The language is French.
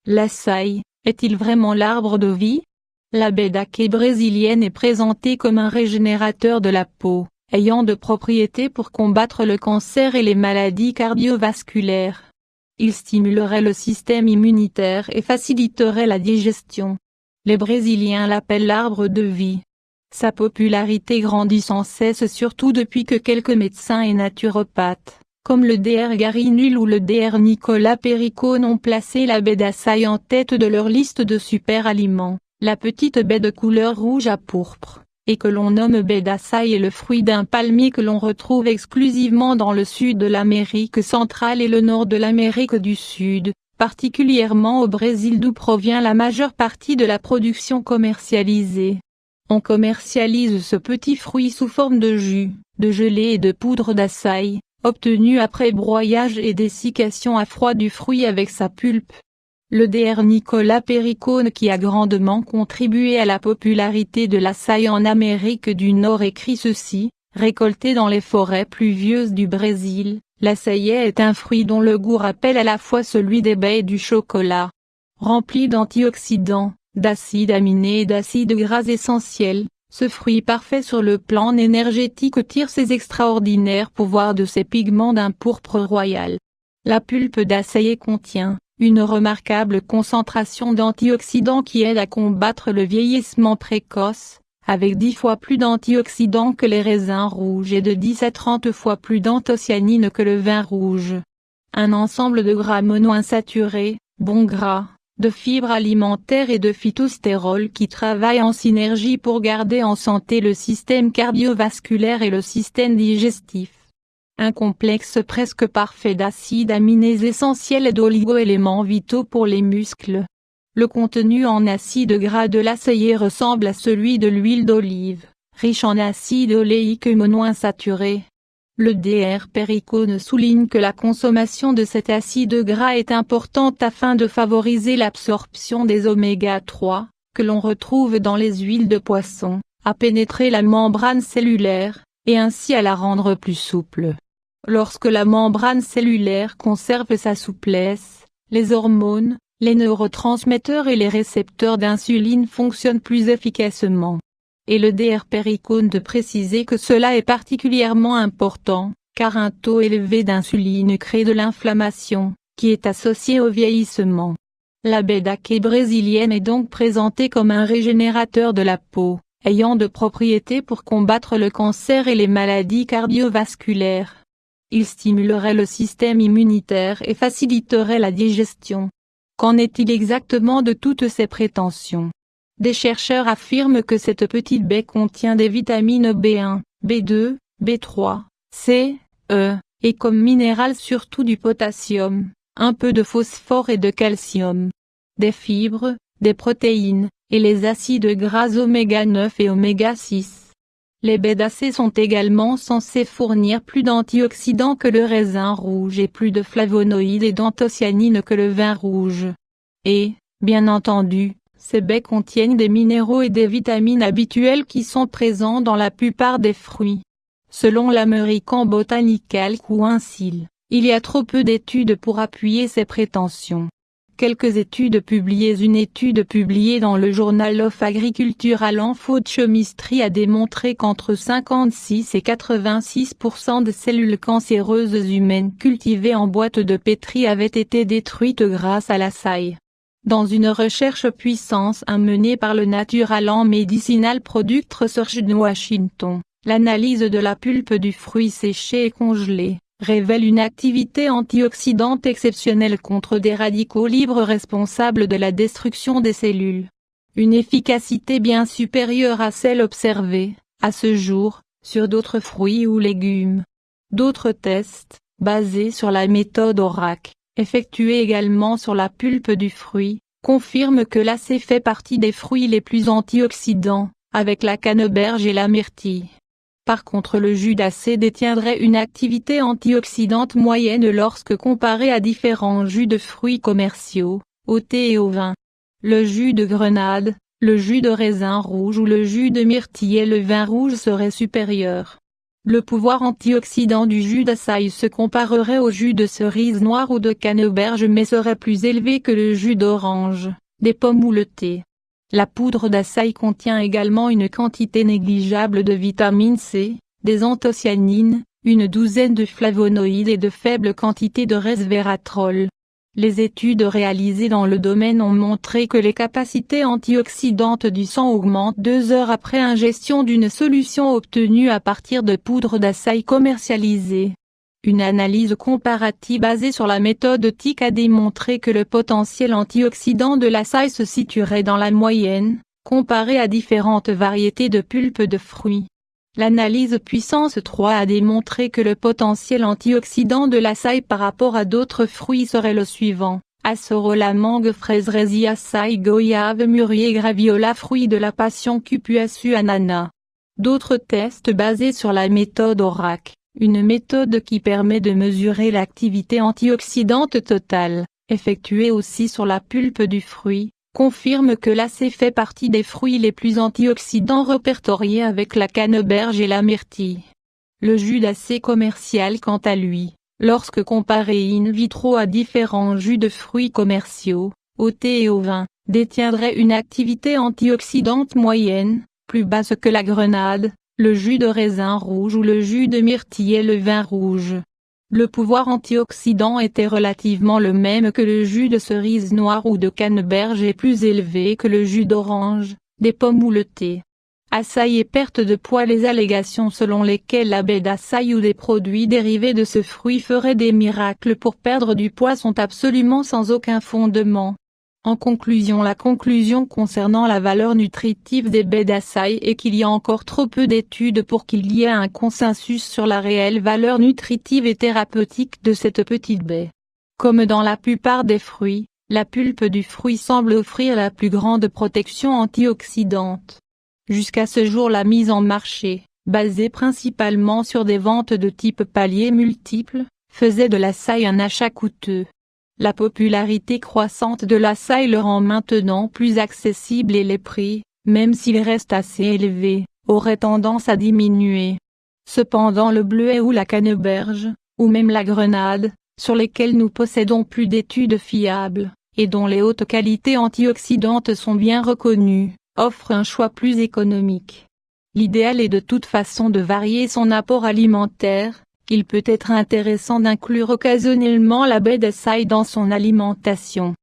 L'açaï, est-il vraiment l'arbre de vie? La baie d'Aké brésilienne est présentée comme un régénérateur de la peau, ayant de propriétés pour combattre le cancer et les maladies cardiovasculaires. Il stimulerait le système immunitaire et faciliterait la digestion. Les Brésiliens l'appellent l'arbre de vie. Sa popularité grandit sans cesse, surtout depuis que quelques médecins et naturopathes, comme le Dr Garinul ou le Dr Nicolas Perricone, ont placé la baie d'açaï en tête de leur liste de super-aliments. La petite baie de couleur rouge à pourpre, et que l'on nomme baie d'açaï, est le fruit d'un palmier que l'on retrouve exclusivement dans le sud de l'Amérique centrale et le nord de l'Amérique du Sud, particulièrement au Brésil d'où provient la majeure partie de la production commercialisée. On commercialise ce petit fruit sous forme de jus, de gelée et de poudre d'açaï, obtenue après broyage et dessiccation à froid du fruit avec sa pulpe. Le Dr Nicolas Perricone, qui a grandement contribué à la popularité de l'açaï en Amérique du Nord, écrit ceci: récolté dans les forêts pluvieuses du Brésil, l'açaï est un fruit dont le goût rappelle à la fois celui des baies et du chocolat. Rempli d'antioxydants, d'acides aminés et d'acides gras essentiels, ce fruit parfait sur le plan énergétique tire ses extraordinaires pouvoirs de ses pigments d'un pourpre royal. La pulpe d'açaï contient une remarquable concentration d'antioxydants qui aident à combattre le vieillissement précoce, avec 10 fois plus d'antioxydants que les raisins rouges et de 10 à 30 fois plus d'anthocyanines que le vin rouge. Un ensemble de gras monoinsaturés, bons gras, de fibres alimentaires et de phytostérols qui travaillent en synergie pour garder en santé le système cardiovasculaire et le système digestif. Un complexe presque parfait d'acides aminés essentiels et d'oligo-éléments vitaux pour les muscles. Le contenu en acides gras de l'açaï ressemble à celui de l'huile d'olive, riche en acides oléiques monoinsaturés. Le Dr Perricone souligne que la consommation de cet acide gras est importante afin de favoriser l'absorption des oméga 3, que l'on retrouve dans les huiles de poisson, à pénétrer la membrane cellulaire, et ainsi à la rendre plus souple. Lorsque la membrane cellulaire conserve sa souplesse, les hormones, les neurotransmetteurs et les récepteurs d'insuline fonctionnent plus efficacement. Et le Dr Perricone de préciser que cela est particulièrement important, car un taux élevé d'insuline crée de l'inflammation, qui est associée au vieillissement. La baie d'Aké brésilienne est donc présentée comme un régénérateur de la peau, ayant de propriétés pour combattre le cancer et les maladies cardiovasculaires. Il stimulerait le système immunitaire et faciliterait la digestion. Qu'en est-il exactement de toutes ces prétentions? Des chercheurs affirment que cette petite baie contient des vitamines B1, B2, B3, C, E, et comme minéral surtout du potassium, un peu de phosphore et de calcium. Des fibres, des protéines, et les acides gras oméga 9 et oméga 6. Les baies d'açaï sont également censées fournir plus d'antioxydants que le raisin rouge et plus de flavonoïdes et d'anthocyanines que le vin rouge. Et, bien entendu, ces baies contiennent des minéraux et des vitamines habituels qui sont présents dans la plupart des fruits. Selon l'American Botanical Council, il y a trop peu d'études pour appuyer ces prétentions. Quelques études publiées. Une étude publiée dans le Journal of Agricultural and Food Chemistry a démontré qu'entre 56 et 86% des cellules cancéreuses humaines cultivées en boîte de pétri avaient été détruites grâce à l'açaï. Dans une recherche puissance 1 menée par le Natural and Medicinal Product Research de Washington, l'analyse de la pulpe du fruit séché et congelé révèle une activité antioxydante exceptionnelle contre des radicaux libres responsables de la destruction des cellules. Une efficacité bien supérieure à celle observée, à ce jour, sur d'autres fruits ou légumes. D'autres tests, basés sur la méthode ORAC, effectués également sur la pulpe du fruit, confirment que l'açaï fait partie des fruits les plus antioxydants, avec la canneberge et la myrtille. Par contre, le jus d'açaï détiendrait une activité antioxydante moyenne lorsque comparé à différents jus de fruits commerciaux, au thé et au vin. Le jus de grenade, le jus de raisin rouge ou le jus de myrtille et le vin rouge seraient supérieurs. Le pouvoir antioxydant du jus d'açaï se comparerait au jus de cerise noire ou de canneberge mais serait plus élevé que le jus d'orange, des pommes ou le thé. La poudre d'açaï contient également une quantité négligeable de vitamine C, des anthocyanines, une douzaine de flavonoïdes et de faibles quantités de resveratrol. Les études réalisées dans le domaine ont montré que les capacités antioxydantes du sang augmentent 2 heures après ingestion d'une solution obtenue à partir de poudre d'açaï commercialisée. Une analyse comparative basée sur la méthode TIC a démontré que le potentiel antioxydant de l'açaï se situerait dans la moyenne, comparé à différentes variétés de pulpe de fruits. L'analyse puissance 3 a démontré que le potentiel antioxydant de l'açaï par rapport à d'autres fruits serait le suivant: acerola, mangue, fraise, raisin, açaï, goyave, mûrier, graviola, fruits de la passion, cupuaçu, ananas. D'autres tests basés sur la méthode ORAC, une méthode qui permet de mesurer l'activité antioxydante totale, effectuée aussi sur la pulpe du fruit, confirme que l'acé fait partie des fruits les plus antioxydants répertoriés avec la canneberge et la myrtille. Le jus d'acé commercial quant à lui, lorsque comparé in vitro à différents jus de fruits commerciaux, au thé et au vin, détiendrait une activité antioxydante moyenne, plus basse que la grenade, le jus de raisin rouge ou le jus de myrtille et le vin rouge. Le pouvoir antioxydant était relativement le même que le jus de cerise noire ou de canneberge et plus élevé que le jus d'orange, des pommes ou le thé. Açaï et perte de poids. Les allégations selon lesquelles la baie d'açaï ou des produits dérivés de ce fruit feraient des miracles pour perdre du poids sont absolument sans aucun fondement. En conclusion, la conclusion concernant la valeur nutritive des baies d'açaï est qu'il y a encore trop peu d'études pour qu'il y ait un consensus sur la réelle valeur nutritive et thérapeutique de cette petite baie. Comme dans la plupart des fruits, la pulpe du fruit semble offrir la plus grande protection antioxydante. Jusqu'à ce jour, la mise en marché, basée principalement sur des ventes de type palier multiple, faisait de l'açaï un achat coûteux. La popularité croissante de l'açaï le rend maintenant plus accessible et les prix, même s'ils restent assez élevés, auraient tendance à diminuer. Cependant le bleuet ou la canneberge, ou même la grenade, sur lesquels nous possédons plus d'études fiables, et dont les hautes qualités antioxydantes sont bien reconnues, offrent un choix plus économique. L'idéal est de toute façon de varier son apport alimentaire. Il peut être intéressant d'inclure occasionnellement la baie d'açaï dans son alimentation.